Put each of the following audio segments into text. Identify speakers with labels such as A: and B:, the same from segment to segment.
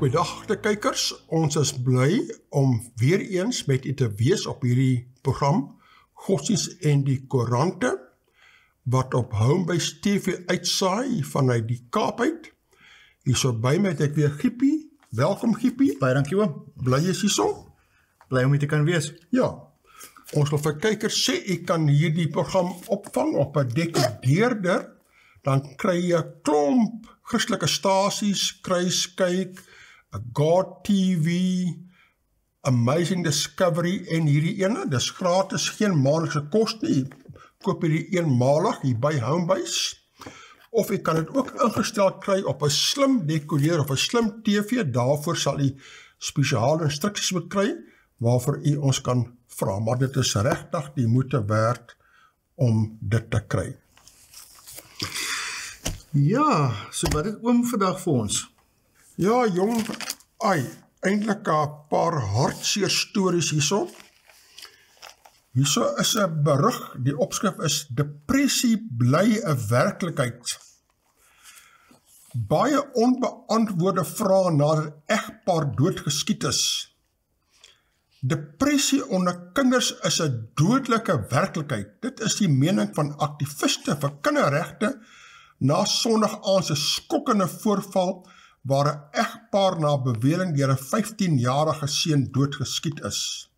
A: Goeiedag te kykers, ons is bly om weer eens met u te wees op hierdie program Godsdiens en die Koerante, wat op Homebase TV uitsaai vanuit die Kaap uit. Hier so by my het ek weer Giepie. Welkom Giepie.
B: Baie dankie oom.
A: Bly jy hierso?
B: Bly om hier te kan wees.
A: Ja, ons wil vir kykers sê, jy kan hierdie program opvang op 'n dekodeerder, dan kry jy 'n klomp Christelike stasies, Kruiskyk, God TV, Amazing Discovery en hierdie ene, dis gratis, geen maandelikse kos nie, koop hierdie eenmalig hier by Homebase, of jy kan dit ook ingestel kry op 'n slim dekodeer of 'n slim TV, daarvoor sal jy spesiale instruksies moet kry, waarvoor jy ons kan vra, maar dit is regtig die moeite werd om dit te kry.
B: Ja, so wat het oom vandag vir ons?
A: Ja, jong, eintlik 'n paar hartseer stories hierso. Hierso is 'n berig, die opskrif is Depressie bly 'n werklikheid. Baie onbeantwoorde vrae nadat egpaar doodgeskiet is. Depressie onder kinders is 'n dodelike werklikheid. Dit is die mening van aktiviste vir kinderregte na Sondag aand se skokkende voorval waar 'n egpaar na bewering deur 'n 15-jarige seun doodgeskiet is.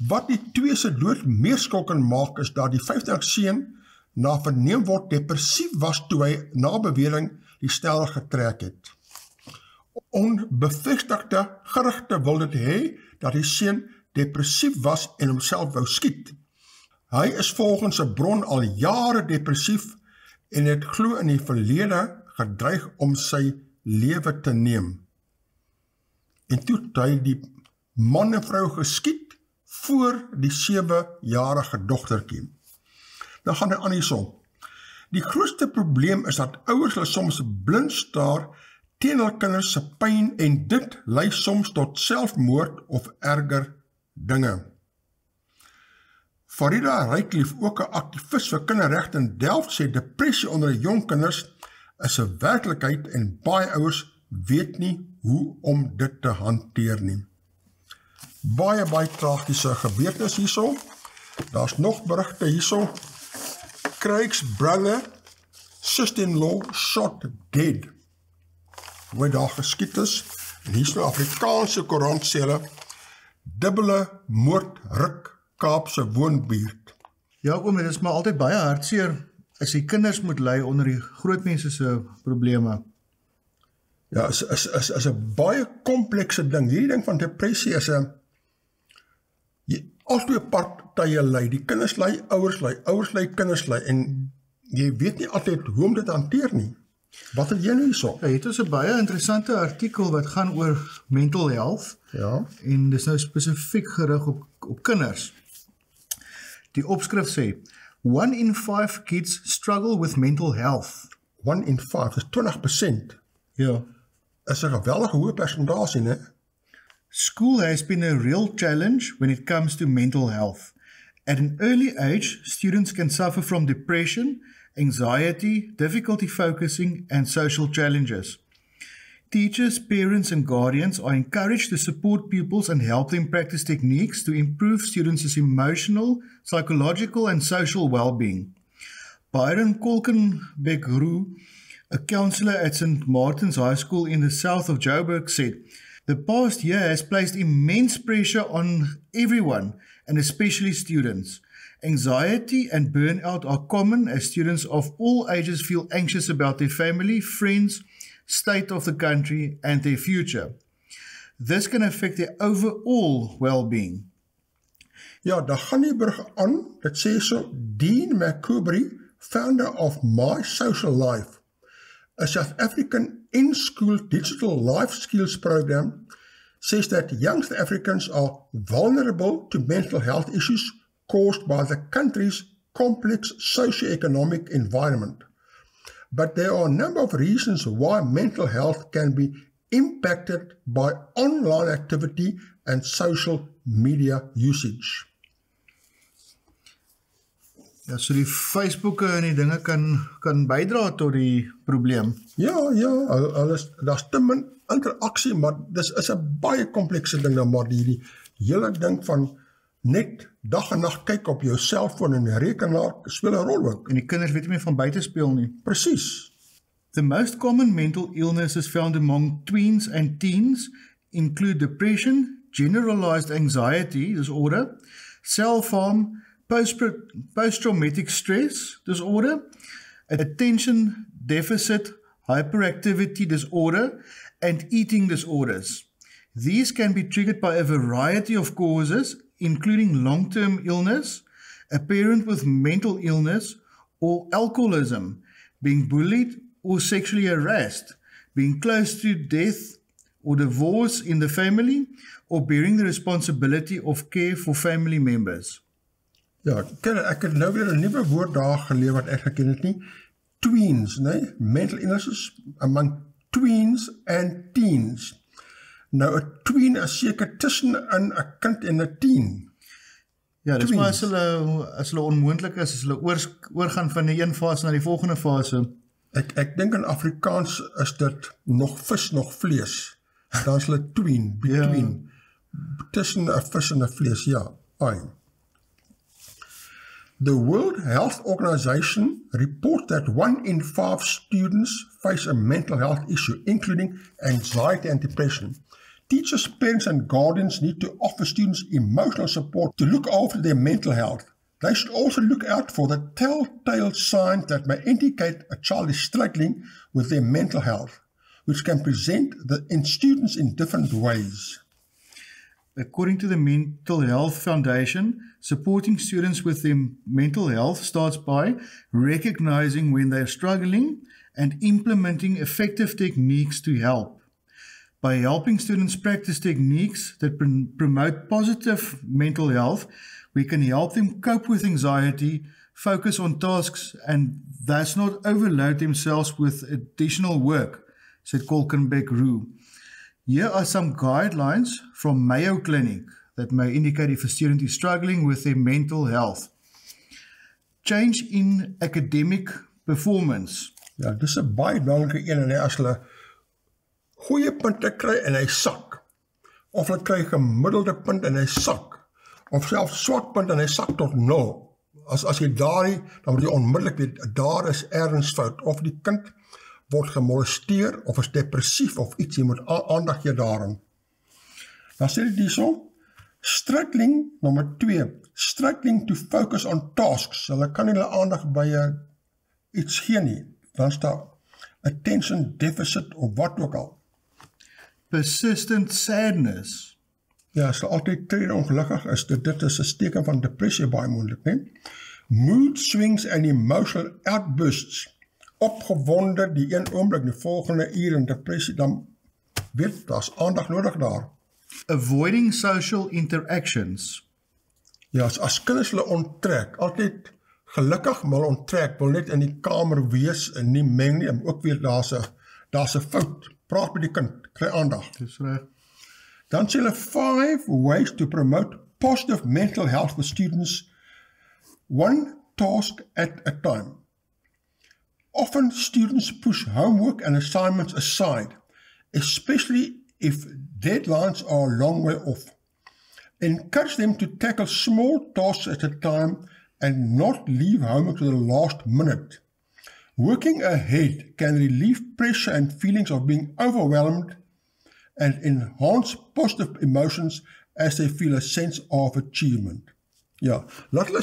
A: Wat die twee se dood meer skokkend maak is dat die 15-jarige seun na verneem word depressief was toe hy na bewering die snelweg getrek het. Onbevestigde gerugte wil dit hê dat die seun depressief was en homself wou skiet. Hy is volgens 'n bron al jare depressief en het glo in die verlede gedreig om sy lewe te neem. En toe het hy die man en vrou geskiet voor die 7-jarige dogtertjie. Dan gaan hy aan hiersom. Die grootste probleem is dat ouers hulle soms blind staar teen hul kinders se pyn en dit lei soms tot selfmoord of erger dinge. Farida Ryklif, ook 'n aktivis vir kinderregte in Delft, sê depressie onder jong kinders is 'n werklikheid en baie ouers weet nie hoe om dit te hanteer nie. Baie tragiese gebeurtenis hierso. Daar's nog berigte hierso. Craig's brother, sister-in-law shot dead. Hoe daar geskiet is, en hier's nou Afrikaanse koerant sê hulle, dubbele moordruk Kaapse woonbuurt.
B: Ja oom, dit is maar altyd baie hartseer as die kinders moet ly onder die grootmense se probleme.
A: Ja, is 'n baie komplekse ding. Hierdie ding van depressie is 'n altyd partye ly, die kinders ly, ouers ly, kinders ly, en jy weet nie altyd hoe om dit hanteer nie. Wat het jy nou hierso?
B: Ja, het ons 'n baie interessante artikel wat gaan oor mental health,
A: Ja.
B: en dis nou spesifiek gerig op kinders. Die opskrif sê, 1 in 5 kids struggle with mental health.
A: 1 in 5, is 20%.
B: Ja.
A: Is 'n geweldige hoë persentasie, né?
B: School has been a real challenge when it comes to mental health. At an early age, students can suffer from depression, anxiety, difficulty focusing, and social challenges. Teachers, parents, and guardians are encouraged to support pupils and help them practice techniques to improve students' emotional, psychological, and social well-being. Byron Kolkenbeck-Roux, a counselor at St. Martin's High School in the south of Joburg, said, "The past year has placed immense pressure on everyone, and especially students. Anxiety and burnout are common as students of all ages feel anxious about their family, friends, state of the country, and their future. This can affect their overall well-being."
A: Ja, daar gaan die burg aan, dit sê so, Dean McCoubry, founder of My Social Life, a South African in-school digital life skills program, says that young South Africans are vulnerable to mental health issues caused by the country's complex socio-economic environment. But there are a number of reasons why mental health can be impacted by online activity and social media usage.
B: Ja, so die Facebooke en die dinge kan bydra tot die probleem.
A: Ja, daar's te min interaksie, maar dis is 'n baie komplekse ding dan, maar die hele ding van net dag en nag kyk op jou selfoon en rekenaar speel 'n rol ook.
B: En die kinders weet nie meer van buite speel nie.
A: Presies.
B: The most common mental illnesses found among tweens and teens include depression, generalized anxiety disorder, self-harm, post-traumatic stress disorder, attention deficit hyperactivity disorder, and eating disorders. These can be triggered by a variety of causes, including long-term illness, a parent with mental illness, or alcoholism, being bullied or sexually harassed, being close to death or divorce in the family, or bearing the responsibility of care for family members.
A: Ja, ek het nou weer 'n nuwe woord daar geleer wat ek geken het nie. Tweens, nee, mental illnesses among tweens and teens. Nou 'n tween is seker tussen 'n kind en 'n teen.
B: Ja, dis maar as hulle onmoontlik is, as hulle oorgaan van die een fase na die volgende fase.
A: Ek dink in Afrikaans is dit nog vis, nog vlees. Dan is hulle tween, between. Tussen 'n vis en 'n vlees, ja. The World Health Organization reports that 1 in 5 students face a mental health issue, including anxiety and depression. Teachers, parents, and guardians need to offer students emotional support to look after their mental health. They should also look out for the telltale signs that may indicate a child is struggling with their mental health, which can present in students in different ways.
B: According to the Mental Health Foundation, supporting students with their mental health starts by recognizing when they are struggling and implementing effective techniques to help. By helping students practice techniques that promote positive mental health, we can help them cope with anxiety, focus on tasks, and thus not overload themselves with additional work, said Kolkenbeck-Roo. Here are some guidelines from Mayo Clinic that may indicate if a student is struggling with their mental health. Change in academic performance.
A: Ja, dis 'n baie belangrike een, en as hulle goeie punte kry en hy sak, of hulle kry gemiddelde punt en hy sak, of selfs swak punt en hy sak tot 0. As jy dan moet jy onmiddellik weet, daar is ergens fout, of die kind word gemolesteer, of is depressief, of iets, jy moet aandag gee daaraan. Dan sê dit hierso, struggling, nommer 2, struggling to focus on tasks, hulle kan nie hulle aandag by iets gee nie, dan staan attention deficit, of wat ook al.
B: Persistent sadness.
A: Ja, as hulle altyd trede ongelukkig is, dit is 'n teken van depressie baie moontlik, né? Mood swings and emotional outbursts, opgewonde die een oomblik, die volgende uur in depressie, dan weet, daar's aandag nodig daar.
B: Avoiding social interactions.
A: Ja, as kinders hulle onttrek, altyd gelukkig, maar onttrek, wil net in die kamer wees en nie meng nie, en ook weer daar's 'n fout. Praat met die kind, kry aandag.
B: Dis reg.
A: Dan sê hulle 5 ways to promote positive mental health for students, one task at a time. Often students push homework and assignments aside, especially if deadlines are a long way off. Encourage them to tackle small tasks at a time and not leave homework to the last minute. Working ahead can relieve pressure and feelings of being overwhelmed and enhance positive emotions as they feel a sense of achievement. Ja, laat hulle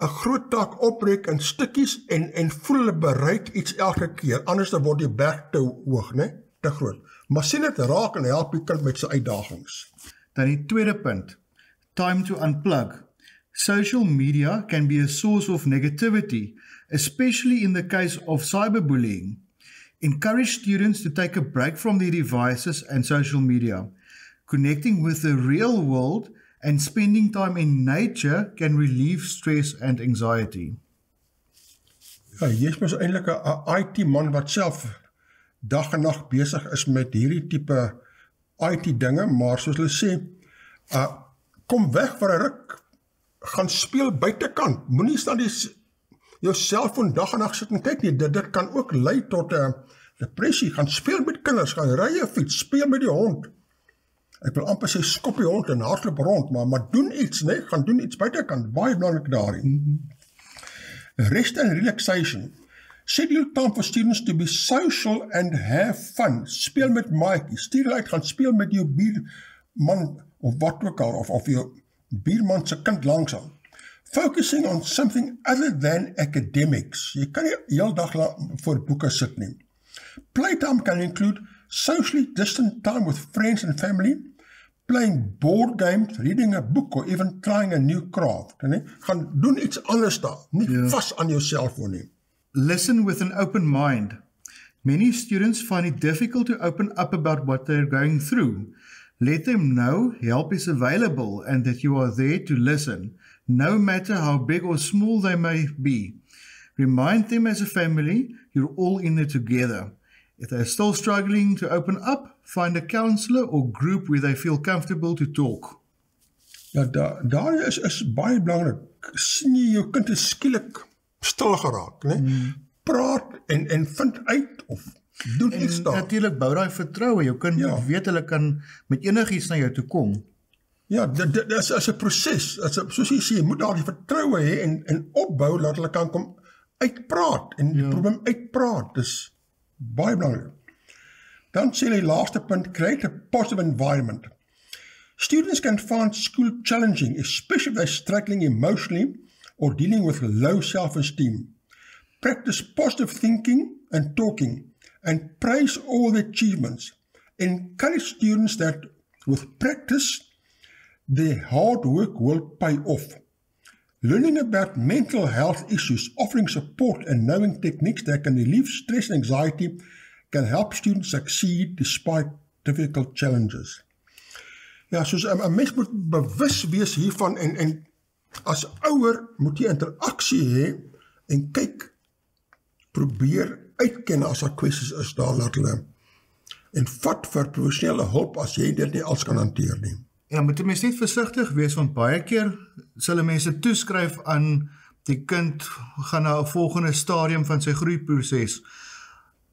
A: 'n groot taak opbreek in stukkies en voel hulle bereik iets elke keer, anders dan word die berg te hoog, né? Te groot. Maar sien dit raak en help die kind met sy uitdagings.
B: Dan die tweede punt, time to unplug. Social media can be a source of negativity, especially in the case of cyberbullying. Encourage students to take a break from their devices and social media. Connecting with the real world and spending time in nature can relieve stress and anxiety.
A: Ja, jy is mos eintlik 'n IT-man wat self dag en nag besig is met hierdie tipe IT dinge, maar soos hulle sê, kom weg vir 'n ruk, gaan speel buitekant. Moenie staan jou selfoon dag en nag sit en kyk nie. Dit kan ook lei tot depressie. Gaan speel met kinders, gaan ry 'n fiets, speel met die hond. Ek wil amper sê skop die hond en hardloop rond, maar doen iets, nee, gaan doen iets buitekant. Baie belangrik daarin. Rest and relaxation. Schedule time for students to be social and have fun. Speel met maatjies, stuur uit, gaan speel met jou buurman of wat ook al, of jou buurman se kind langsaan. Focusing on something other than academics. Jy kan nie heel dag voor boeke sit nie. Playtime can include socially distant time with friends and family, playing board games, reading a book, or even trying a new craft. Gaan doen iets anders daar, nie vas aan jou selfoon nie.
B: Listen with an open mind. Many students find it difficult to open up about what they're going through. Let them know help is available and that you are there to listen, no matter how big or small they may be. Remind them as a family, you're all in it together. If they're still struggling to open up, find a counselor or group where they feel comfortable to talk.
A: Ja, daar is baie belangrik. Sien jy jou kind is skielik stil geraak, né? Praat en vind uit of doen iets daar.
B: Natuurlik bou daai vertroue. Jou kind weet hulle kan met enigiets na jou toe kom.
A: Ja, dit is 'n proses. Soos jy sê, jy moet daar die vertroue hê en opbou dat hulle kan kom uitpraat en die probleem uitpraat. Dis baie belangrik. Dan sê die laaste punt, create a positive environment. Students can find school challenging, especially if they're struggling emotionally or dealing with low self-esteem. Practice positive thinking and talking, and praise all the achievements. Encourage students that with practice, their hard work will pay off. Learning about mental health issues, offering support and knowing techniques that can relieve stress and anxiety can help students succeed despite difficult challenges. Ja, soos 'n mens moet bewus wees hiervan en as ouer moet jy interaksie hê en kyk, probeer uitken as daar kwessies is daar laat hulle en vat vir professionele hulp as jy dit nie als kan hanteer nie.
B: Ja, moet 'n mens net versigtig wees want baie keer sal mense toeskryf aan die kind gaan na 'n volgende stadium van sy groeiproses.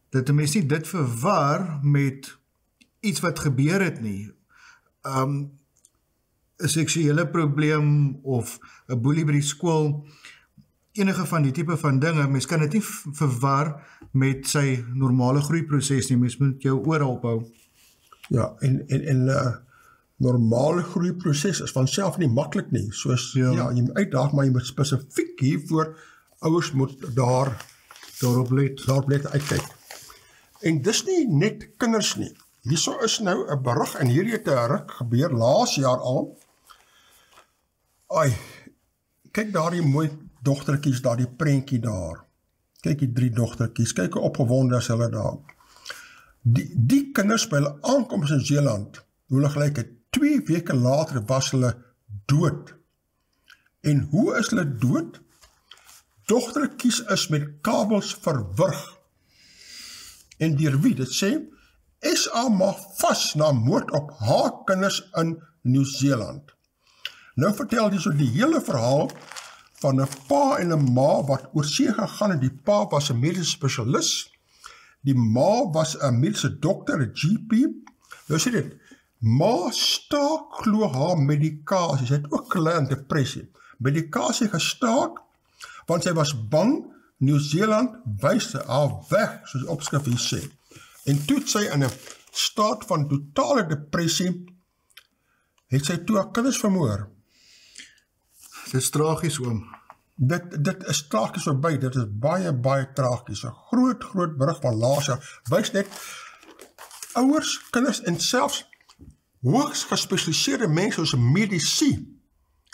B: Dat 'n mens nie dit verwar met iets wat gebeur het nie. 'n seksuele probleem of 'n boelie by die skool, enige van die tipe van dinge, mens kan dit nie verwar met sy normale groeiproses nie, mens moet jou ore ophou.
A: Ja, en normale groeiproses is van self nie maklik nie, soos, jy moet uitdaag, maar jy moet spesifiek hiervoor, ouers moet daarop let uitkyk. En dis nie net kinders nie, hierso is nou 'n berig, en hier het 'n ruk gebeur, laas jaar al, kyk daar die mooi dogtertjies, daar die prentjie daar, kyk die 3 dogtertjies, kyk hoe opgewonde is hulle daar, die kinders by hulle aankoms in Zeeland, hoe hulle gelyk het, 2 weke later was hulle dood, en hoe is hulle dood? Dogtertjies is met kabels verwrig, en deur wie? Dit sê, SA mag vas na moord op haar kinders in Nieu-Seeland. Nou vertel die so die hele verhaal van 'n pa en 'n ma wat oor see gegaan het. Die pa was 'n mediese spesialis, die ma was 'n mediese dokter, 'n GP. Nou sê dit, ma staak glo haar medikasie, sy het ook gelei aan depressie. Medikasie gestaak, want sy was bang, Nieu-Seeland wys haar weg, soos die opskrif hier sê. En toe sy in 'n staat van totale depressie, het sy toe haar kinders vermoor.
B: Dit is tragies, oom.
A: Dit is tragies verby, dit is baie, baie tragies. 'n groot berig van laas jaar, wys net, ouers, kinders en selfs hoogs gespesialiseerde mense soos 'n mediese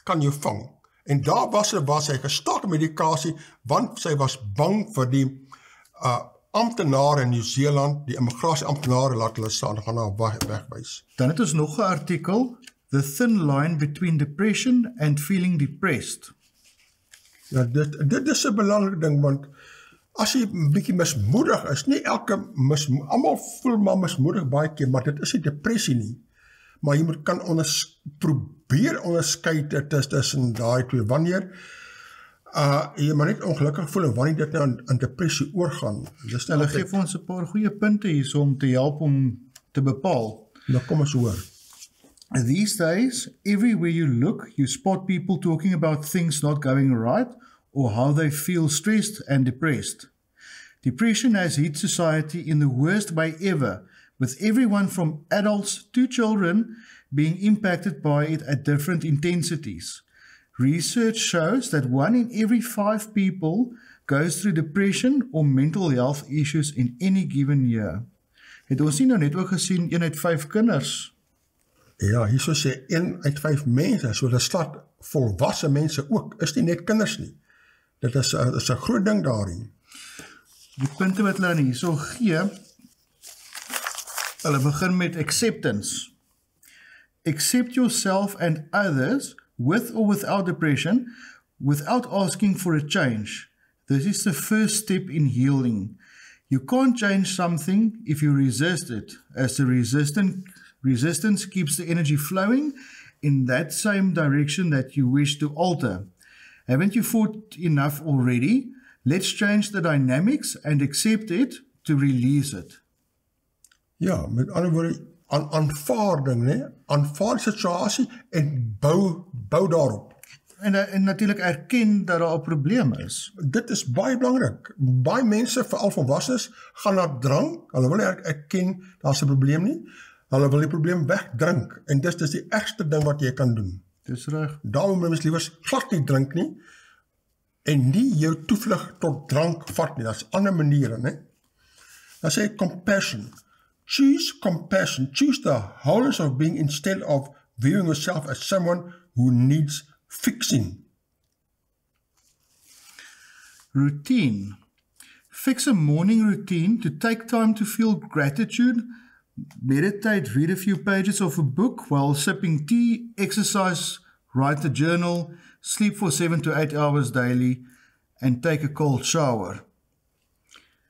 A: kan jou vang. En daar was sy gestaak medikasie, want sy was bang vir die amptenare in Nieu-Seeland, die immigrasieamptenare laat hulle staan, gaan haar wegwys.
B: Dan het ons nog 'n artikel, The Thin Line Between Depression and Feeling Depressed.
A: Ja, dit is 'n belangrike ding, want as jy 'n bietjie mismoedig is, nie almal voel maar mismoedig baie keer, maar dit is nie depressie nie. maar jy moet kan probeer onderskei tussen daai twee, wanneer jy maar net ongelukkig voel en wanneer dit nou in depressie oorgaan.
B: Hulle gee vir ons 'n paar goeie punte hier om te help om te bepaal.
A: Nou kom ons hoor.
B: These days, everywhere you look, you spot people talking about things not going right or how they feel stressed and depressed. Depression has hit society in the worst way ever, with everyone from adults to children being impacted by it at different intensities. Research shows that 1 in every 5 people goes through depression or mental health issues in any given year. Het ons nie nou net ook gesien 1 uit 5 kinders?
A: Ja, hierso sê 1 uit 5 mense, so dit slaat volwasse mense ook, is nie net kinders nie. Dit is 'n groot ding daarin.
B: Die punte wat hulle hierso gee, hulle begin met acceptance. Accept yourself and others with or without depression, without asking for a change. This is the first step in healing. You can't change something if you resist it, as the resistance keeps the energy flowing in that same direction that you wish to alter. Haven't you fought enough already? Let's change the dynamics and accept it to release it.
A: Ja, met ander woorde, aanvaarding, né? Aanvaar die situasie en bou daarop.
B: En natuurlik erken dat daar 'n probleem is.
A: Dit is baie belangrik. Baie mense, veral volwassenes, gaan na drank. Hulle wil nie erken daar's 'n probleem nie. Hulle wil die probleem wegdrink. En dis die ergste ding wat jy kan doen.
B: Dis reg.
A: Daarom moet mens liewers glad nie drink nie en nie jou toevlug tot drank vat nie. Daar's ander maniere, né? Dan sê compassion. Choose compassion. Choose the wholeness of being instead of viewing yourself as someone who needs fixing.
B: Routine. Fix a morning routine to take time to feel gratitude, meditate, read a few pages of a book while sipping tea, exercise, write a journal, sleep for 7 to 8 hours daily, and take a cold shower.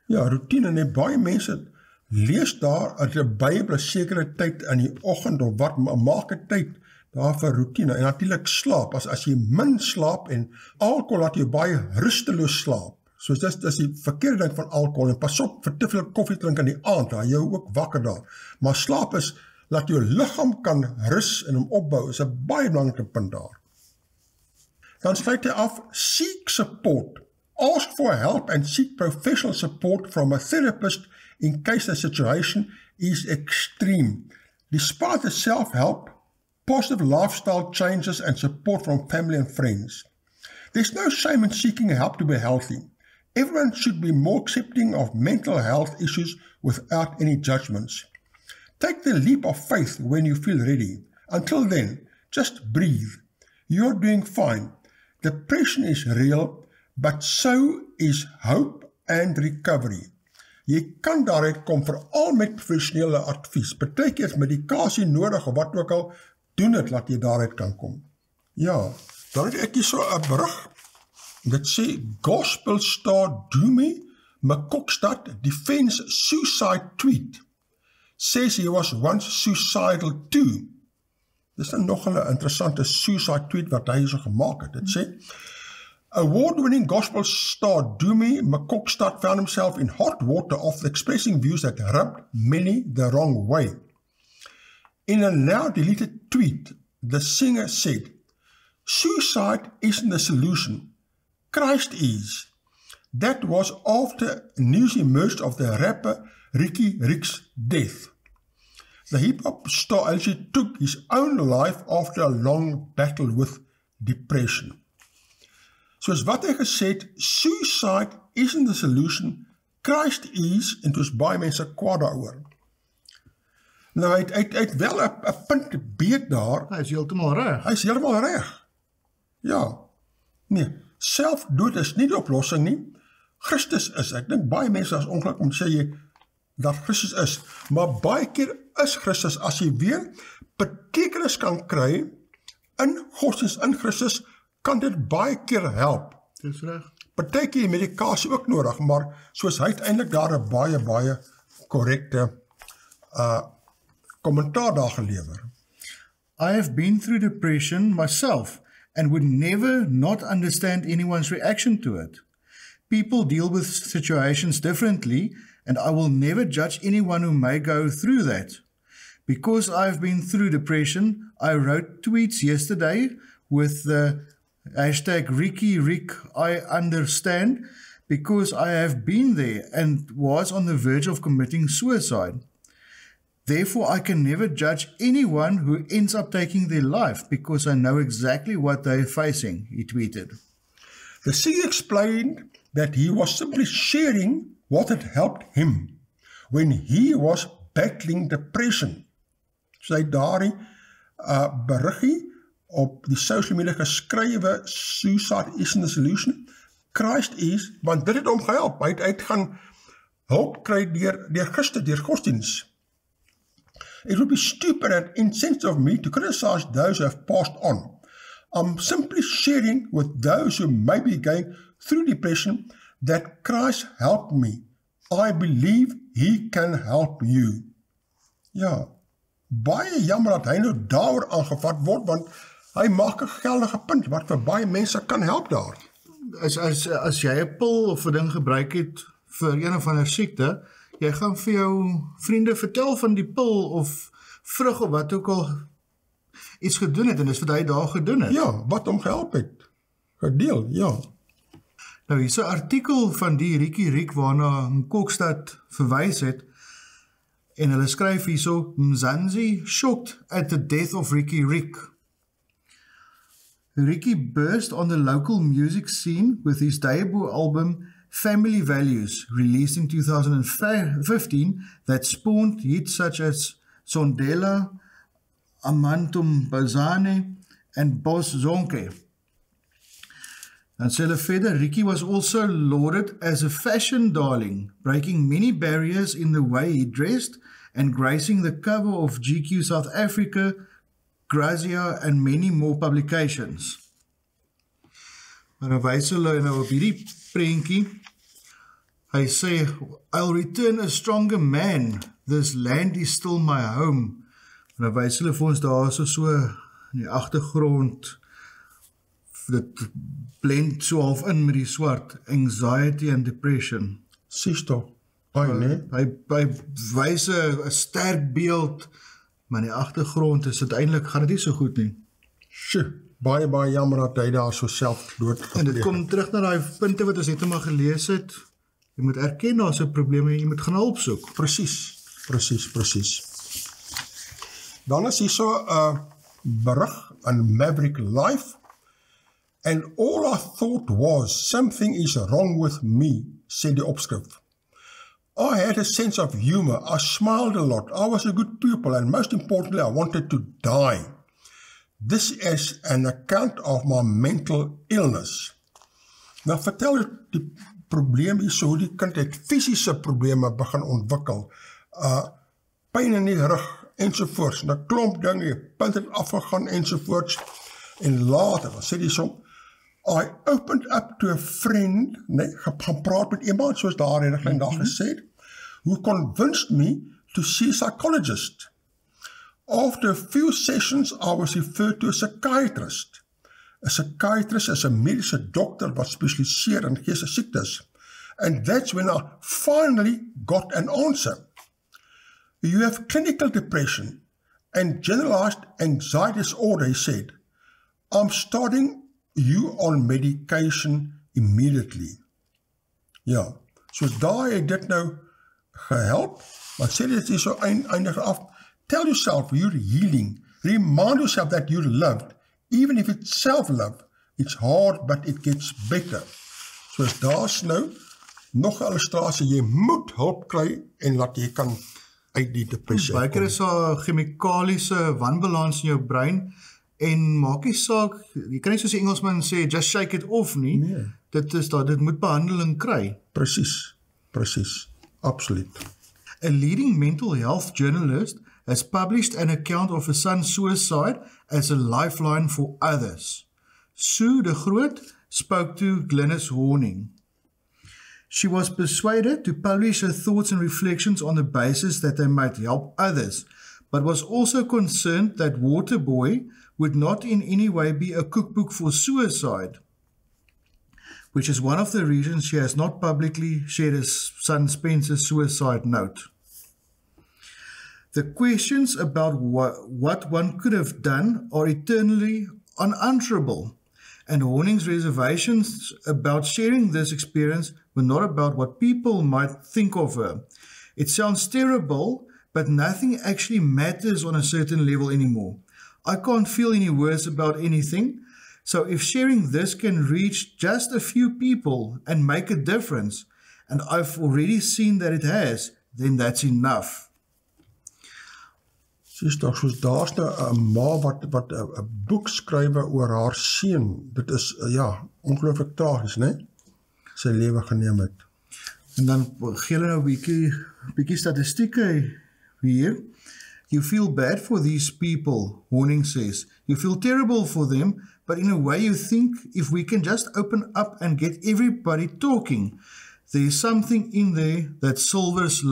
A: Ja, routine, en baie mense lees daar uit die Bybel 'n sekere tyd in die oggend of wat, maak 'n tyd daar vir routine. En natuurlik slaap, as jy min slaap en alkohol laat jy baie rusteloos slaap. So dis die verkeerde ding van alkohol, en pas op vir te veel koffie drink in die aand, daar jou ook wakker daar. Maar slaap is, laat jou liggaam kan rus en hom opbou, is 'n baie belangrike punt daar. Dan sluit hy af, seek support. Ask for help and seek professional support from a therapist in case the situation is extreme. Despite the self-help, positive lifestyle changes and support from family and friends. There's no shame in seeking help to be healthy. Everyone should be more accepting of mental health issues without any judgments. Take the leap of faith when you feel ready. Until then, just breathe. You're doing fine. Depression is real, but so is hope and recovery. Jy kan daaruit kom veral met professionele advies. Partykeer is medikasie nodig of wat ook al, doen dit laat jy daaruit kan kom. Ja, dan het ek hier so 'n berig. Dit sê Gospel star Dumi Makokstad defends suicide tweet. Says he was once suicidal too. Dis nog 'n interessante suicide tweet wat hy so gemaak het. Dit sê award-winning gospel star Dumi Makokstad found himself in hot water after expressing views that rubbed many the wrong way. In a now deleted tweet, the singer said, "Suicide isn't the solution. Christ is." That was after news emerged of the rapper Ricky Rick's death. The hip-hop star actually took his own life after a long battle with depression. Soos wat hy gesê het, suicide isn't the solution, Christ is, en toe is baie mense kwaad daaroor. Nou, hy het wel 'n punt beet daar.
B: Hy is heeltemal reg.
A: Hy is heeltemal reg. Ja. Nee, selfdood is nie die oplossing nie. Christus is. Ek dink baie mense is ongelukkig om te sê dat Christus is. Maar baie keer is Christus, as jy weer betekenis kan kry in godsdiens in Christus, kan dit baie keer help.
B: Dis reg.
A: Partykeer medikasie ook nodig, maar soos hy uiteindelik daar 'n baie korrekte kommentaar daar gelewer.
B: I have been through depression myself and would never not understand anyone's reaction to it. People deal with situations differently, and I will never judge anyone who may go through that. Because I've been through depression, I wrote tweets yesterday with the hashtag #RickyRick, I understand, because I have been there and was on the verge of committing suicide. Therefore, I can never judge anyone who ends up taking their life because I know exactly what they're facing, he tweeted.
A: The CEO explained that he was simply sharing what had helped him when he was battling depression. So hy het daardie beriggie op die social media geskrywe, Suicide isn't a solution, Christ is, want dit het hom gehelp. Hy het gaan hulp kry deur Christus, deur Godsdiens. It would be stupid and insensitive of me to criticize those who have passed on. I'm simply sharing with those who may be going through depression that Christ helped me. I believe he can help you. Ja, baie jammer dat hy nou daaroor aangevat word, want hy maak 'n geldige punt wat vir baie mense kan help daar.
B: As jy 'n pil of 'n ding gebruik het vir een of ander siekte, jy gaan vir jou vriende vertel van die pil of vrug of wat ook al iets gedoen het, en dis wat hy daar gedoen het.
A: Ja, wat hom gehelp het. Gedeel, ja.
B: Nou, hier is 'n artikel van die Rikkie Riek waarna Kokstad verwys het, en hulle skryf hierso, Mzansi shocked at the death of Rikkie Riek. Rikkie burst on the local music scene with his debut album Family Values, released in 2015, that spawned hits such as Sondela, Amantum Bazane, and Bos Zonke. And sê hulle verder, Rikkie was also lauded as a fashion darling, breaking many barriers in the way he dressed and gracing the cover of GQ South Africa, Grazia, and many more publications. Maar dan wys hulle nou op hierdie prentjie. Hy sê, I'll return a stronger man. This land is still my home. En dan wys hulle vir ons daar so in die agtergrond, dit blend so half in met die swart, anxiety and depression.
A: Sies toch, nee?
B: Hy wys 'n sterk beeld, maar in die agtergrond is uiteindelik gaan dit nie so goed nie.
A: Sjoe, baie jammer dat hy daar so self dood.
B: En dit kom terug na daai punte wat ons net maar gelees het. Jy moet erken daar's 'n probleem en jy moet gaan hulp soek.
A: Presies. Dan is hier so 'n berig in Maverick Life. And all I thought was, something is wrong with me, sê die opskrif. I had a sense of humor, I smiled a lot, I was a good pupil, and most importantly, I wanted to die. This is an account of my mental illness. Nou vertel ek die probleem hier so, die kind het fisiese probleme begin ontwikkel, pyn in die rug, ensovoorts, en 'n klomp dinge, punt het afgegaan, ensovoorts, en later, sê die so, I opened up to a friend, gaan praat met iemand, soos daar in 'n klein dag gesê, who convinced me to see a psychologist. After a few sessions, I was referred to a psychiatrist. A psychiatrist is 'n mediese dokter wat spesialiseer in geestesiektes. And that's when I finally got an answer. You have clinical depression and generalized anxiety disorder, he said. I'm starting you on medication immediately. Ja, soos daar het dit nou gehelp, maar sê dit is so eindig af. Tell yourself you're healing. Remind yourself that you're loved. Even if it's self-love, it's hard, but it gets better. Soos daar's nou nog 'n illustrasie, jy moet hulp kry en laat jy kan uit die depressie.
B: Baie keer is daar chemikaliese wanbalans in jou brein, en maak nie saak, jy kan nie soos die Engelsman sê, just shake it off nie, nee. Dit moet behandeling kry.
A: Presies, absoluut.
B: A leading mental health journalist has published an account of a son's suicide as a lifeline for others. Sue de Groot spoke to Glynis Horning. She was persuaded to publish her thoughts and reflections on the basis that they might help others, but was also concerned that Waterboy would not in any way be a cookbook for suicide, which is one of the reasons she has not publicly shared his son Spencer's suicide note. The questions about what one could have done are eternally unanswerable, and Horning's reservations about sharing this experience were not about what people might think of her. It sounds terrible, but nothing actually matters on a certain level anymore. I can't feel any worse about anything, so if sharing this can reach just a few people and make a difference, and I've already seen that it has, then that's enough.
A: Sies toch, soos daar's nou 'n ma wat 'n boek skrywe oor haar seun. Dit is, ja, ongelooflik tragies, né? Sy lewe geneem het.
B: En dan gee hulle nou 'n bietjie statistieke hier. You feel bad for these people, Horning says. You feel terrible for them, but in a way you think if we can just open up and get everybody talking, there's something in there that silvers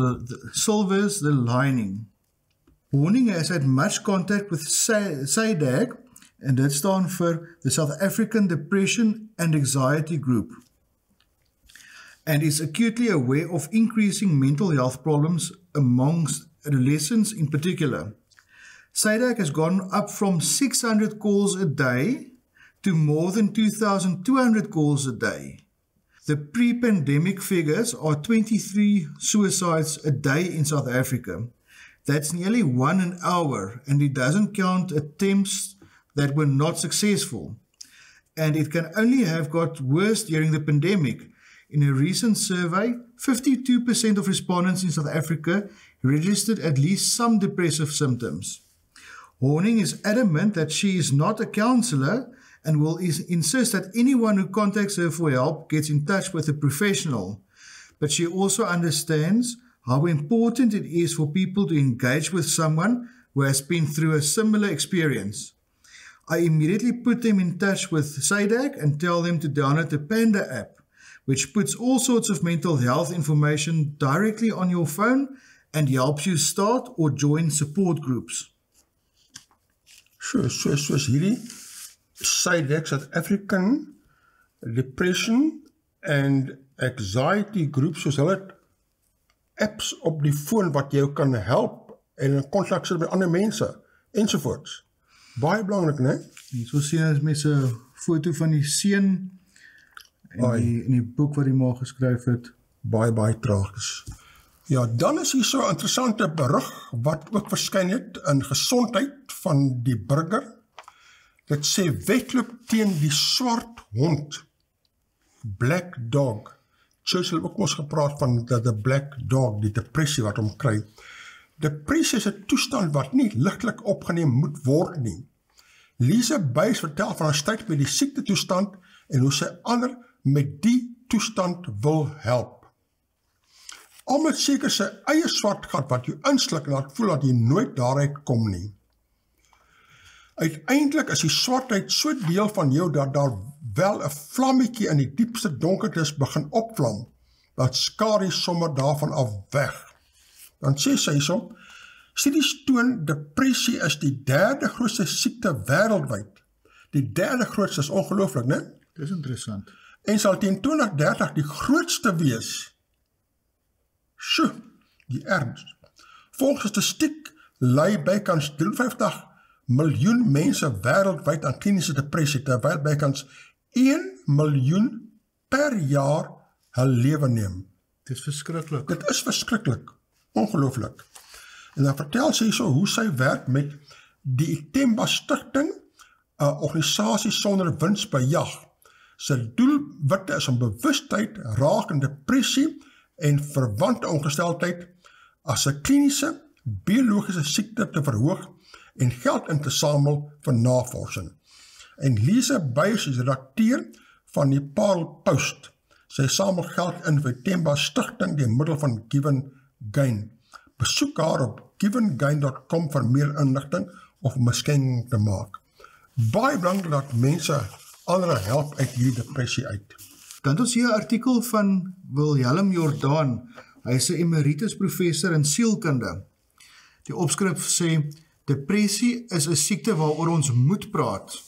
B: the lining. Horning has had much contact with SADAG, and that stands for the South African Depression and Anxiety Group, and is acutely aware of increasing mental health problems amongst adolescents in particular. SADAG has gone up from 600 calls a day to more than 2,200 calls a day. The pre-pandemic figures are 23 suicides a day in South Africa. That's nearly 1 an hour, and it doesn't count attempts that were not successful. And it can only have got worse during the pandemic. In a recent survey, 52% of respondents in South Africa registered at least some depressive symptoms. Horning is adamant that she is not a counselor and will insist that anyone who contacts her for help gets in touch with a professional. But she also understands how important it is for people to engage with someone who has been through a similar experience. I immediately put them in touch with SADAG and tell them to download the Panda app, which puts all sorts of mental health information directly on your phone and helps you start or join support groups.
A: Soos hierdie SADAG, South African Depression and Anxiety Group, soos hulle apps op die foon wat jou kan help en in kontak sit met ander mense, ensovoorts. Baie belangrik, né?
B: So sien ons met 'n foto van die seun en die boek wat die ma geskryf het.
A: Baie tragies. Ja, dan is hier so 'n interessante berig wat ook verskyn het in Gesondheid van die Burger. Dit sê wedloop teen die swart hond, black dog. Churchill ook ons gepraat van die black dog, die depressie wat hom kry. Depressie is 'n toestand wat nie ligtelik opgeneem moet word nie. Lise Buys vertel van haar stryd met die siekte toestand en hoe sy ander met die toestand wil help. Almal seker sy eie swart gat wat jou insluk en laat voel dat jy nooit daaruit kom nie. Uiteindelik is die swartheid so deel van jou dat daar wel 'n vlammetjie in die diepste donkertes begin opvlam, dat skaar jy sommer daarvan af weg. Dan sê sy so, studies toon depressie is die 3de grootste siekte wêreldwyd. Die 3de grootste is ongelooflik, né?
B: Dis interessant.
A: En sal teen 2030 die grootste wees. Sjoe, die erns. Volgens statistiek ly bykans 53 miljoen mense wêreldwyd aan kliniese depressie, terwyl bykans 1 miljoen per jaar hul lewe neem.
B: Dit is verskriklik.
A: Dit is verskriklik, ongelooflik. En dan vertel sy so hoe sy werk met die Itemba Stichting, 'n organisasie sonder winsbejag. Sy doelwitte is om bewustheid rakende depressie en verwante ongesteldheid as 'n kliniese, biologiese siekte te verhoog en geld in te samel vir navorsing. En Lise Buys is redakteur van die Parel Post. Sy samel geld in vir Itemba Stichting deur middel van Given Gain. Besoek haar op givengain.com vir meer inligting of om 'n skenking te maak. Baie belangrik dat mense ander help uit hierdie depressie uit.
B: Dan het ons hier 'n artikel van Wilhelm Jordaan. Hy is 'n emeritus professor in sielkunde. Die opskrif sê, depressie is 'n siekte waaroor ons moet praat.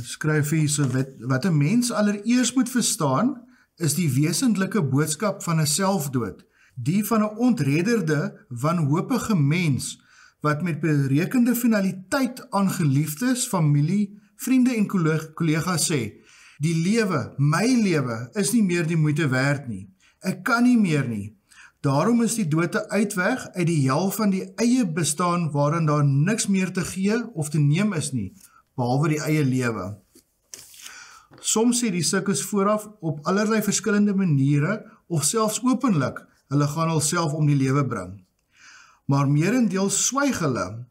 B: Skryf hier so, wat 'n mens allereers moet verstaan, is die wesentlike boodskap van 'n selfdood, die van 'n ontredderde, wanhopige mens, wat met berekende finaliteit aan geliefdes, familie, vriende en kollegas sê, die lewe, my lewe, is nie meer die moeite werd nie. Ek kan nie meer nie. Daarom is die dood 'n uitweg uit die hel van die eie bestaan waarin daar niks meer te gee of te neem is nie, behalwe die eie lewe. Soms sê die sikkes vooraf op allerlei verskillende maniere of selfs openlik, hulle gaan hulself om die lewe bring. Maar meerendeels swyg hulle.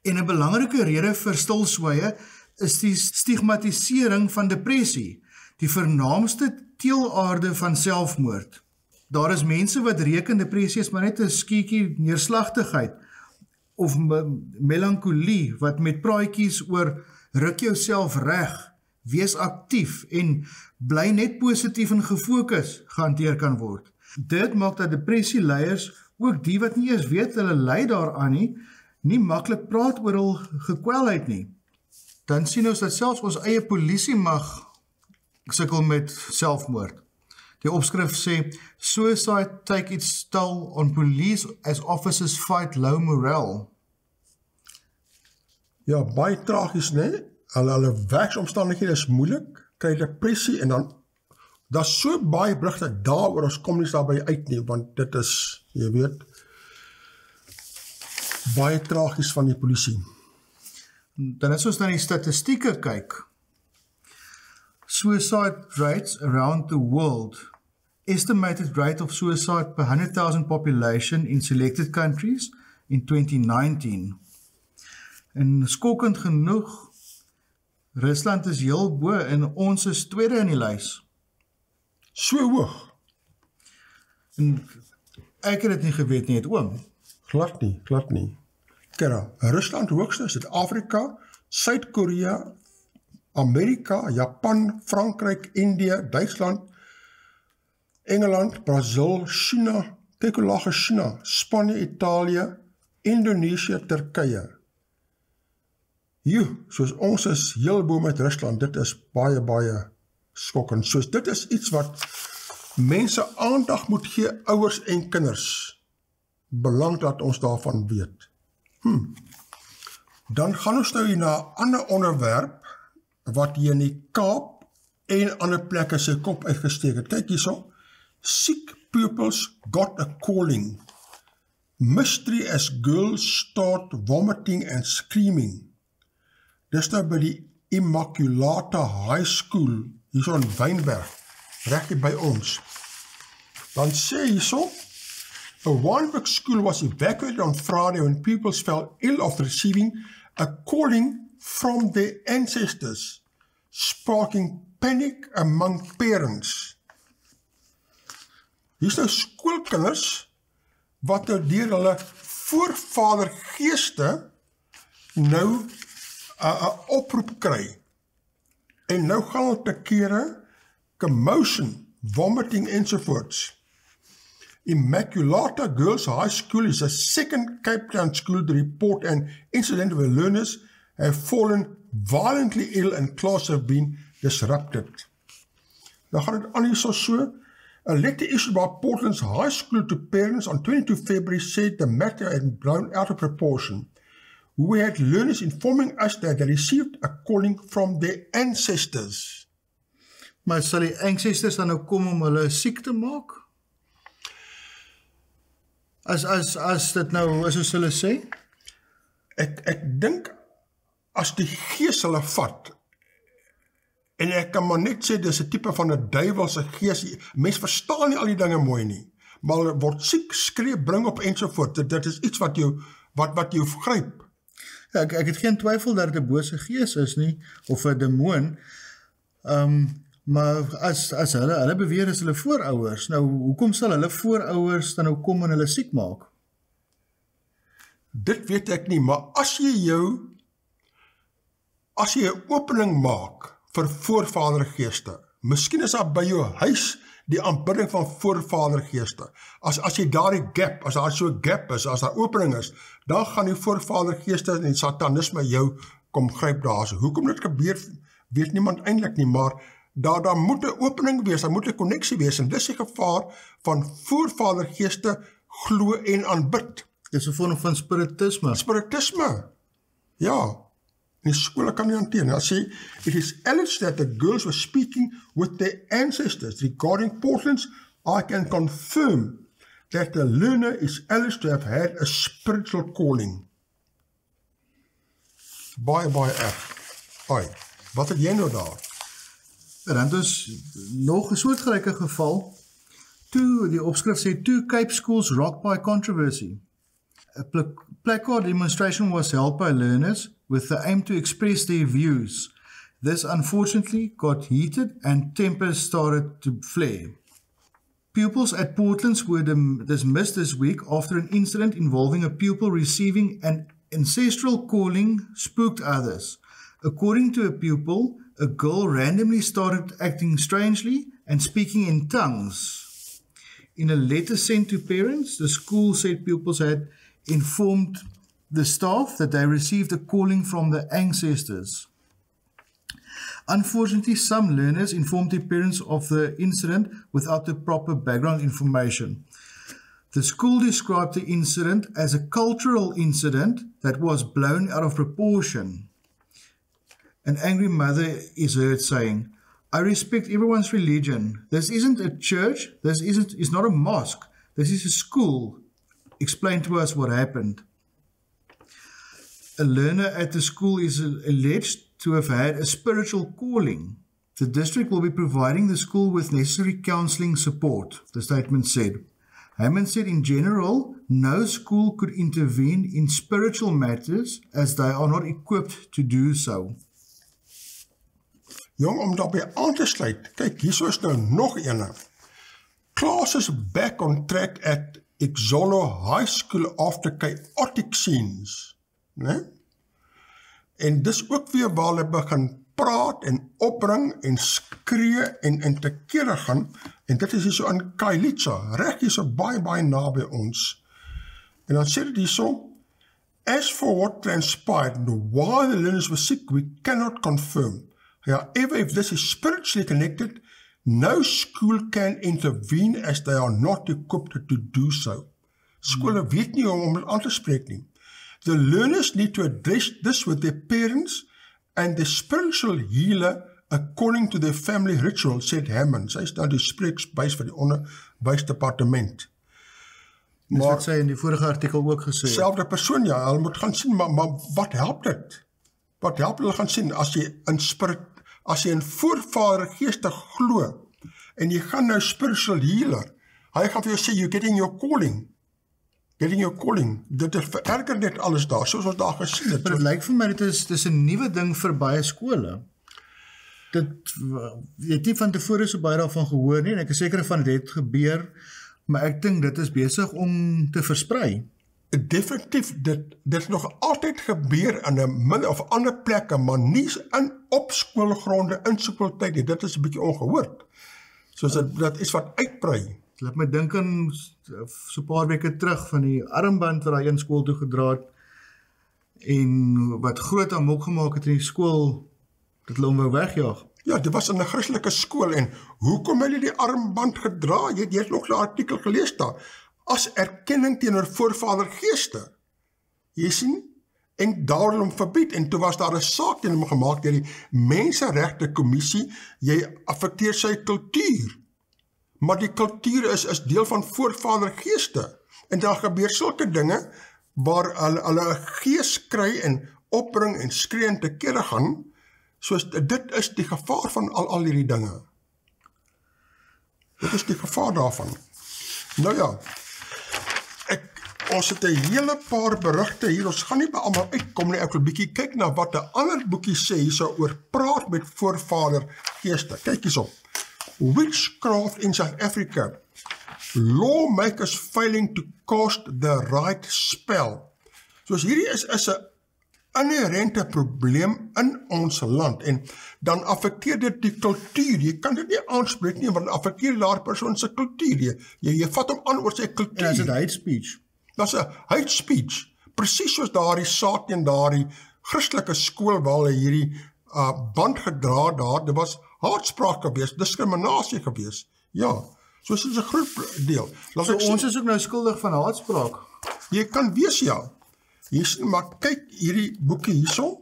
B: En 'n belangrike rede vir stilswye is die stigmatisering van depressie, die vernaamste teelaarde van selfmoord. Daar is mense wat reken depressie is maar net 'n skiekie neerslagtigheid of melankolie wat met praatjies oor ruk jouself reg, wees aktief en bly net positief en gefokus gehanteer kan word. Dit maak dat depressieleiers, ook die wat nie eens weet hulle ly daaraan nie maklik praat oor hul gekwelheid nie. Dan sien ons dat selfs ons eie polisie mag sukkel met selfmoord. Die opskrif sê, suicide take its toll on police as officers fight low morale.
A: Ja, baie tragies, né? Hulle werksomstandighede is moeilik, kry depressie en dan, daar's so baie berigte daaroor, ons kom nie daarby uit nie, want dit is, jy weet, baie tragies van die polisie.
B: Dan as ons na die statistieke kyk, suicide rates around the world, estimated rate of suicide per 100,000 population in selected countries in 2019. En skokkend genoeg, Rusland is heel bo en ons is tweede in die lys.
A: So hoog.
B: En ek het dit nie geweet nie, het oom.
A: Glad nie. Kera, Rusland hoogste, Suid-Afrika, Suid-Korea, Amerika, Japan, Frankryk, Indië, Duitsland, Engeland, Brazil, China, kyk hoe laag is China, Spanje, Italië, Indonesië, Turkye. Soos ons is heel bo met Rusland, dit is baie skokkend. Soos dit is iets wat mense aandag moet gee, ouers en kinders. Belang dat ons daarvan weet. Dan gaan ons nou hier na 'n ander onderwerp, wat hier in die Kaap en ander plekke sy kop uitgesteek het. Kyk hierso, sick pupils got a calling. Mystery as girls start vomiting and screaming. Dis nou by die Immaculata High School, hierso in Wynberg, reg hier by ons. Dan sê hierso, a Wynberg school was evacuated on Friday when pupils fell ill after receiving a calling from their ancestors, sparking panic among parents. Hier is nou skoolkinders wat nou deur hulle voorvadergeeste nou 'n oproep kry. En nou gaan hulle te kere commotion, vomiting ensovoorts. Immaculata Girls High School is a second Cape Town school to report an incident where learners have fallen violently ill and class have been disrupted. Nou gaan het aan hierso so. A letter issued by Portland's high school to parents on 22 February said the matter had blown out of proportion. We had learners informing us that they received a calling from their ancestors.
B: Maar sal die ancestors dan nou kom om hulle siek te maak? As dit nou, as ons hulle sê?
A: Ek dink, as die gees hulle vat, en ek kan maar net sê, dis 'n tipe van 'n duiwelse gees, mens verstaan nie al die dinge mooi nie, maar hulle word siek, skree, bring op ensovoort, dit is iets wat jou gryp.
B: Ja, ek het geen twyfel dat dit 'n bose gees is nie, of 'n demoon, maar as hulle beweer is hulle voorouers, nou hoekom sal hulle voorouers dan nou kom en hulle siek maak?
A: Dit weet ek nie, maar as jy 'n opening maak vir voorvadergeeste, miskien is daar by jou huis die aanbidding van voorvadergeeste. As jy daardie gap, as daar so 'n gap is, as daar opening is, dan gaan die voorvadergeeste en die satanisme jou kom gryp daar. So, hoekom dit gebeur, weet niemand eintlik nie, maar daar moet 'n opening wees, daar moet 'n konneksie wees, en dis die gevaar van voorvadergeeste glo en aanbid.
B: Dis 'n vorm van spiritisme.
A: Spiritisme, ja. In die skole kan nie hanteer. As sê, it is alleged that the girls were speaking with their ancestors regarding portents. I can confirm that the learner is alleged to have had a spiritual calling. Baie erg. Ai, wat het jy nou daar?
B: Dan dus nog 'n soortgelyke geval. Die opskrif sê, two Cape schools rocked by controversy. A placard demonstration was held by learners with the aim to express their views. This unfortunately got heated and tempers started to flare. Pupils at Portlands were dismissed this week after an incident involving a pupil receiving an ancestral calling spooked others. According to a pupil, a girl randomly started acting strangely and speaking in tongues. In a letter sent to parents, the school said pupils had informed the staff that they received a calling from the ancestors. Unfortunately, some learners informed their parents of the incident without the proper background information. The school described the incident as a cultural incident that was blown out of proportion. An angry mother is heard saying, I respect everyone's religion. This isn't a church. This is not a mosque. This is a school. Explain to us what happened. A learner at the school is alleged to have had a spiritual calling. The district will be providing the school with necessary counseling support, the statement said. Hammond said in general, no school could intervene in spiritual matters as they are not equipped to do so.
A: Jong, om daarbij aan te sluit, kyk, hier is nou nog ene. Classes back on track at Exolo High School after chaotic scenes. Nee? En dis ook weer waar hulle begin praat en opbring en skree en te kere gaan. En dit is hier so in Kailitsa, reg hier so baie naby ons. En dan sê dit hier so, as for what transpired and why the learners were sick, we cannot confirm. However, if this is spiritually connected, no school can intervene as they are not equipped to do so. Skole weet nie om dit aan te spreek nie. The learners need to address this with their parents and the spiritual healer according to their family ritual, said Hammond. Sy is nou die spreeksbuis van die onderwysdepartement.
B: Dis wat sy in die vorige artikel ook gesê.
A: Selfde persoon, ja, hulle moet gaan sien, maar wat help dit? Wat help hulle gaan sien as jy in voorvadergeeste glo en jy gaan nou spiritual healer, hy gaan vir jou sê, you're getting your calling. Getting your calling. Dit vererger net alles daar, soos ons daar gesien het.
B: Maar het lyk vir my, dit is 'n nuwe ding vir baie skole. Dit, jy het nie van tevore so baie daarvan gehoor nie, en ek is seker van dit het gebeur, maar ek dink dit is besig om te versprei.
A: Definitief, dit nog altyd gebeur in 'n min of ander plekke, maar nie op skoolgronde, in skooltyd nie. Dit is 'n bietjie ongehoord. Soos dat is wat uitbrei.
B: Laat my dink aan so 'n paar weke terug van die armband wat daai een skool toe gedra het en wat groot amok gemaak het in die skool dat hulle hom wou wegjaag.
A: Ja, dit was in 'n Christelike skool en hoekom het hulle die armband gedra? Jy het nog 'n artikel gelees daar. As erkenning teenoor voorvadergeeste. Jy sien? En daarom verbied. En toe was daar 'n saak teen hom gemaak deur die Menseregte Kommissie. Jy affekteer sy kultuur. Maar die kultuur is deel van voorvadergeeste. En daar gebeur sulke dinge waar hulle 'n gees kry en opbring en skree en te kere gaan. Soos dit is die gevaar van al hierdie dinge. Dit is die gevaar daarvan. Nou ja, ons het 'n hele paar berigte hier, ons gaan nie by almal uitkom nie, ek wil bietjie kyk na wat 'n ander boekie sê hierso oor praat met voorvadergeeste. Kyk hierso. Witchcraft in South Africa. Lawmakers failing to cast the right spell. Soos hierdie is inherente probleem in ons land en dan affekteer dit die kultuur. Jy kan dit nie aanspreek nie, want affekteer daar persoon se kultuur. Jy vat hom aan oor sy kultuur.
B: En as dit hate speech.
A: Dat is 'n hate speech. Presies soos daardie saak teen daardie Christelike skool waar hulle hierdie band gedra daar, dit was haatspraak gewees, diskriminasie gewees. Ja, so is 'n groot deel.
B: So ons is ook nou skuldig van haatspraak.
A: Jy kan wees, ja. Hier sien, maar kyk hierdie boekie hierso.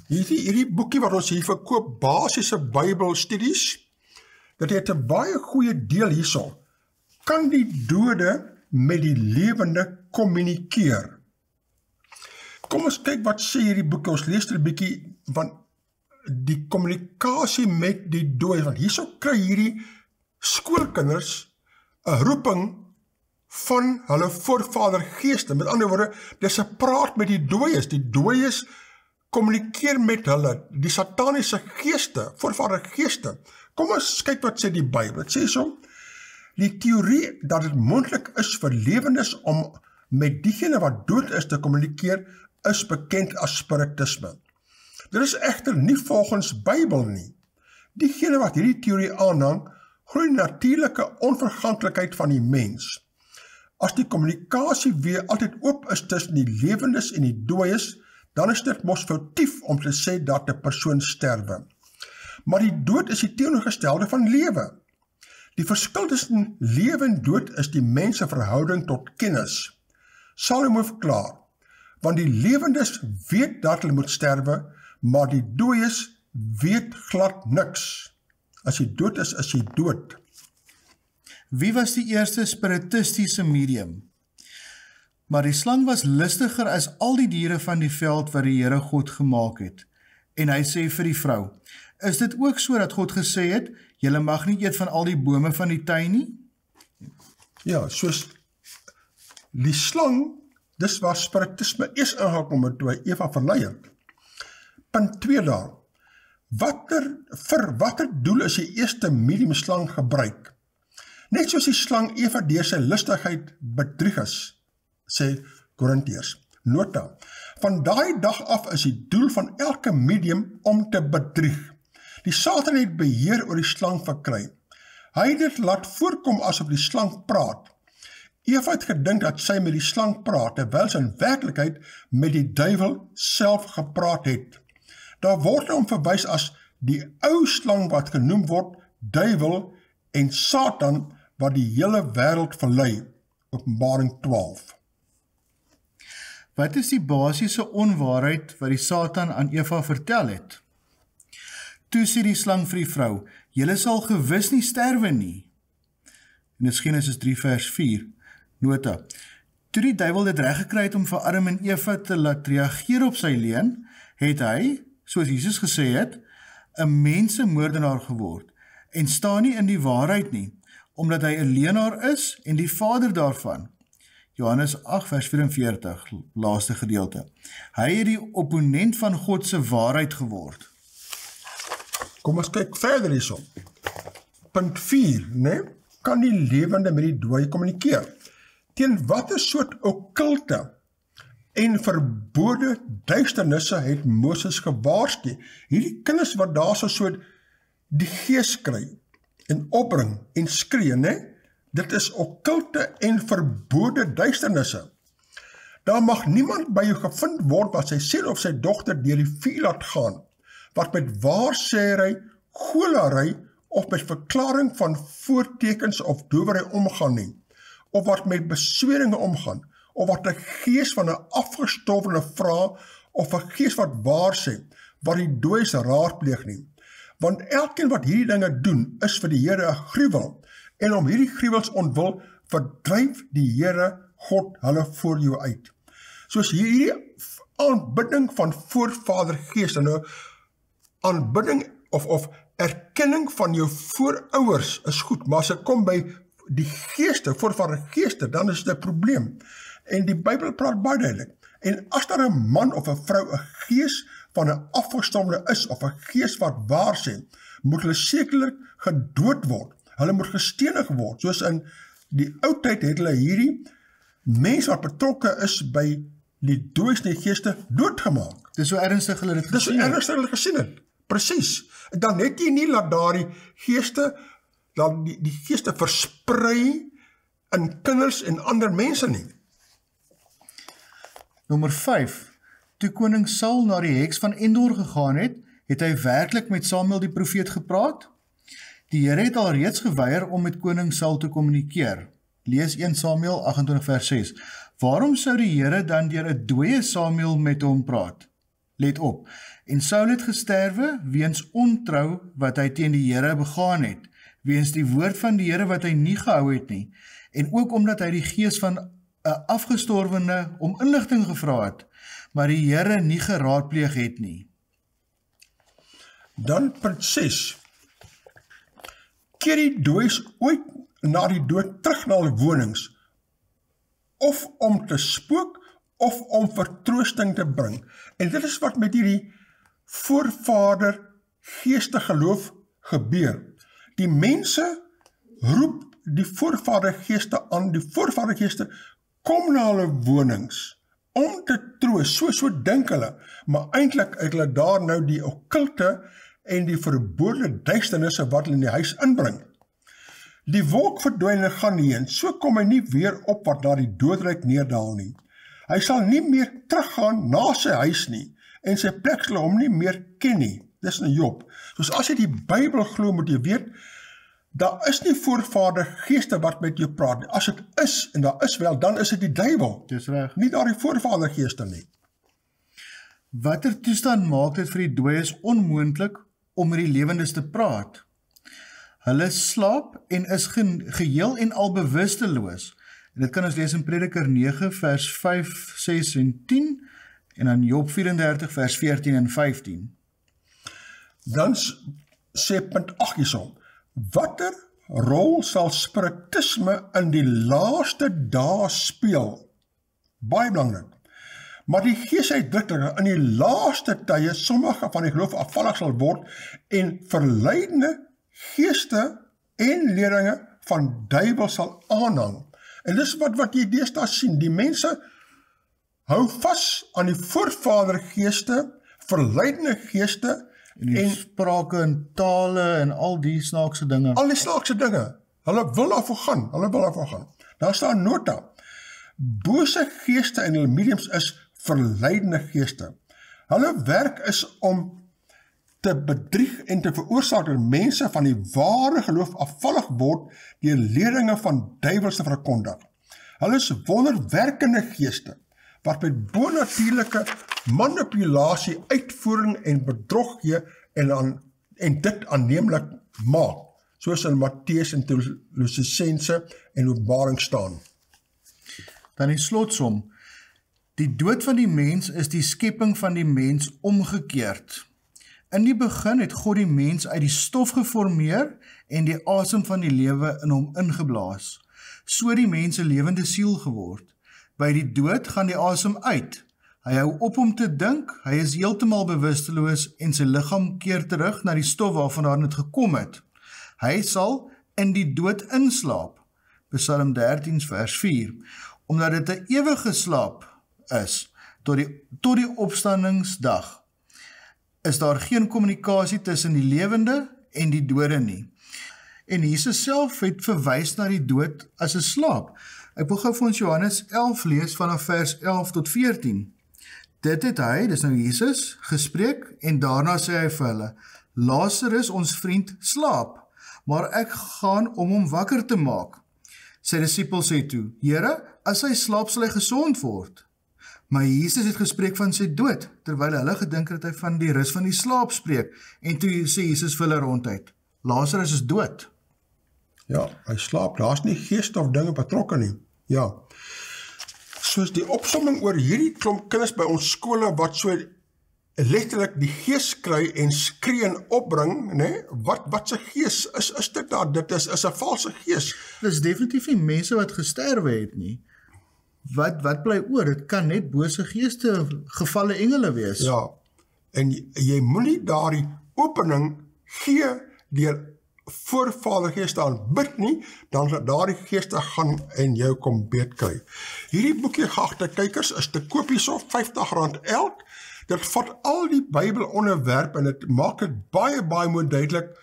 A: Hierdie boekie wat ons hier verkoop, basiese Bybelstudies, dit het 'n baie goeie deel hierso. Kan die dode met die lewende kommunikeer? Kom ons kyk wat sê hierdie boekie. Ons lees er 'n bietjie van die kommunikasie met die dooie, want hierso kry hierdie skoolkinders 'n roeping van hulle voorvadergeeste. Met ander woorde, dis 'n praat met die dooies. Die dooies kommunikeer met hulle, die sataniese geeste, voorvadergeeste. Kom ons kyk wat sê die Bybel. Dit sê so, die teorie dat dit moontlik is vir lewendes om met diegene wat dood is te kommunikeer, is bekend as spiritisme. Dit is egter nie volgens Bybel nie. Diegene wat hierdie teorie aanhang, glo die natuurlike onverganklikheid van die mens. As die kommunikasie weer altyd oop is tussen die lewendes en die dooies, dan is dit mos foutief om te sê dat 'n persoon sterwe. Maar die dood is die teenoorgestelde van lewe. Die verskil tussen lewe en dood is die mens se verhouding tot kennis. Salomo verklaar, want die lewendes weet dat hulle moet sterwe, maar die dooies weet glad niks. As jy dood is jy dood.
B: Wie was die eerste spiritistiese medium? Maar die slang was listiger as al die diere van die veld wat die Here God gemaak het. En hy sê vir die vrou, is dit ook so dat God gesê het, julle mag nie eet van al die bome van die tuin nie?
A: Ja, soos die slang, dis waar spiritisme eers ingekom het toe hy Eva verlei het. Punt 2 daar. Vir watter doel is die eerste medium slang gebruik? Net soos die slang Eva deur sy lustigheid bedrieg is, sê Korintiërs. Nota, van daai dag af is die doel van elke medium om te bedrieg. Die Satan het beheer oor die slang verkry. Hy het dit laat voorkom asof die slang praat. Eva het gedink dat sy met die slang praat, terwyl sy in werklikheid met die duiwel self gepraat het. Daar word hom verwys as die ou slang wat genoem word duiwel en Satan wat die hele wêreld verlei. Openbaring 12.
B: Wat is die basiese onwaarheid wat die Satan aan Eva vertel het? Toe sê die slang vir die vrou, julle sal gewis nie sterwe nie. En dit is Genesis 3 vers 4. Nota, toe die duiwel dit reg gekry het om vir Adam en Eva te laat reageer op sy leuen, het hy, soos Jesus gesê het, 'n mensemoordenaar geword en staan nie in die waarheid nie, omdat hy 'n leenaar is en die vader daarvan. Johannes 8 vers 44, laaste gedeelte. Hy het die opponent van God se waarheid geword.
A: Kom ons kyk verder hierso. Punt 4, né? Kan die lewende met die dooie kommunikeer? Teen watter soort okkulte en verbode duisternisse het Moses gewaarsku? Hierdie kinders wat daar so die gees kry en opbring en skree, né? Dit is okkulte en verbode duisternisse. Daar mag niemand by jou gevind word wat sy seun of sy dogter deur die vuur laat gaan, wat met waarsêry, goolary of met verklaring van voortekens of dowery omgaan nie, of wat met besweringe omgaan, of wat 'n gees van 'n afgestorwene vra, of 'n gees wat waarsê, wat die dooies raadpleeg nie. Want elkeen wat hierdie dinge doen, is vir die Here 'n gruwel, en om hierdie gruwels ontwil, verdryf die Here God hulle voor jou uit. Soos hierdie aanbidding van voorvadergeeste, nou aanbidding of erkenning van jou voorouers is goed, maar as dit kom by die geeste, voorvadergeeste, dan is dit 'n probleem. En die Bybel praat baie duidelik. En as daar 'n man of 'n vrou 'n gees van 'n afgestorwene is, of 'n gees wat waarsê, moet hulle sekerlik gedood word. Hulle moet gestenig word. Soos in die ou tyd het hulle hierdie mense wat betrokke is by die dooies en die geeste doodgemaak.
B: Dis so ernstig hulle dit
A: Dis so
B: gesien het.
A: ernstig hulle gesien het. Presies. En dan het jy nie laat daardie geeste, laat die geeste versprei in kinders en ander mense nie.
B: Nommer 5. Toe koning Saul na die heks van Endor gegaan het, het hy werklik met Samuel die profeet gepraat? Die Here het alreeds geweier om met koning Saul te kommunikeer. Lees 1 Samuel 28 vers 6. Waarom sou die Here dan deur 'n dooie Samuel met hom praat? Let op, en Saul het gesterwe weens ontrou wat hy teen die Here begaan het, weens die woord van die Here wat hy nie gehou het nie, en ook omdat hy die gees van 'n afgestorwene om inligting gevra het, maar die Here nie geraadpleeg het nie.
A: Dan punt 6. Keer die dooies ooit na die dood terug na hulle wonings, of om te spook, of om vertroosting te bring. En dit is wat met hierdie voorvader geeste geloof gebeur. Die mense roep die voorvader geeste aan, die voorvader geeste kom na hulle wonings, om te troos, so dink hulle, maar eintlik het hulle daar nou die okkulte en die verbode duisternisse wat hulle in die huis inbring. Die wolk verdwyn en gaan heen, so kom hy nie weer op wat daar die doodryk neerdaal nie. Hy sal nie meer teruggaan na sy huis nie, en sy plek sal hom nie meer ken nie. Dis in Job. Soos as jy die Bybel glo, moet jy weet, daar is nie voorvader geeste wat met jou praat nie. As dit is, en daar is wel, dan is dit die duiwel.
B: Dis reg.
A: Nie daar die voorvader geeste nie.
B: Watter toestand maak dit vir die dooies onmoontlik om met die lewendes te praat? Hulle slaap en is geheel en al bewusteloos. En dit kan ons lees in Prediker 9 vers 5, 6 en 10 en dan Job 34 vers 14 en 15.
A: Dan sê punt 8 hiersom, watter rol sal spiritisme in die laaste dae speel? Baie belangrik. Maar die gees uitdruklik in die laaste tye sommige van die geloof afvallig sal word en verleidende geeste en leringe van duiwel sal aanhang. En dis wat jy deesdae sien, die mense hou vas aan die voorvader geeste, verleidende geeste
B: en sprake en tale en al die snaakse dinge.
A: Al die snaakse dinge, hulle wil daarvoor gaan. Daar staan nota, bose geeste en hulle mediums is verleidende geeste. Hulle werk is om te bedrieg en te veroorsaak dat mense van die ware geloof afvallig word deur leringe van duiwels te verkondig. Hulle is wonderwerkende geeste wat met bonatuurlike manipulasie, uitvoering en bedrog gee en dit aanneemlik maak, soos in Matteus en Kolossense en Openbaring staan.
B: Dan die slotsom, die dood van die mens is die skepping van die mens omgekeerd. In die begin het God die mens uit die stof geformeer en die asem van die lewe in hom ingeblaas. So die mens 'n lewende siel geword. By die dood gaan die asem uit. Hy hou op om te dink, hy is heeltemal bewusteloos en sy liggaam keer terug na die stof waarvandaan dit gekom het. Hy sal in die dood inslaap. Psalm 13 vers 4. Omdat dit 'n ewige slaap is tot die opstandingsdag. Is daar geen kommunikasie tussen die lewende en die dode nie. En Jesus self het verwys na die dood as 'n slaap. Ek wil gou vir ons Johannes 11 lees vanaf vers 11 tot 14. Dit het hy, dis nou Jesus, gespreek en daarna sê hy vir hulle, Lazarus, ons vriend, slaap, maar ek gaan om hom wakker te maak. Sy disipels sê toe, Here, as hy slaap sal hy gesond word. Maar Jesus het gespreek van sy dood, terwyl hulle gedink het hy van die rus van die slaap spreek. En toe sê Jesus vir hulle ronduit, Lazarus is dood.
A: Ja, hy slaap, daar is nie geeste of dinge betrokke nie. Ja. Soos die opsomming oor hierdie klomp kinders by ons skole wat so letterlik die gees kry en skree en opbring, nee, wat se gees is dit daar? Dit is 'n valse gees.
B: Dit is definitief nie mense wat gesterwe het nie. Wat bly oor? Dit kan net bose geeste, gevalle engele wees.
A: Ja, en jy moenie daardie opening gee deur voorvadergeeste aanbid nie, dan sal daardie geeste gaan en jou kom beetkry. Hierdie boekie, geagte kykers, is te koop hierso, R50 elk. Dit vat al die Bybel onderwerp en dit maak dit baie mooi duidelik,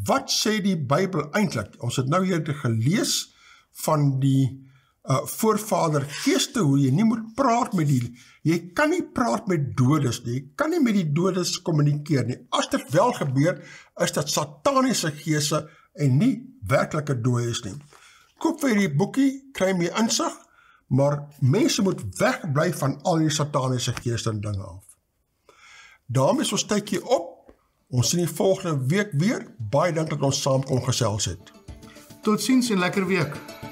A: wat sê die Bybel eintlik? Ons het nou hier gelees van die voorvadergeeste, hoe jy nie moet praat met jy kan nie praat met dodes nie, jy kan nie met die dodes kommunikeer nie. As dit wel gebeur, is dit sataniese geeste en nie werklike dooies nie. Koop vir die boekie, kry meer insig, maar mense moet wegbly van al die sataniese geeste en dinge af. Daarmee is ons tydjie op, ons sien die volgende week weer, baie dank dat ons saam kon gesels het.
B: Totsiens en lekker week.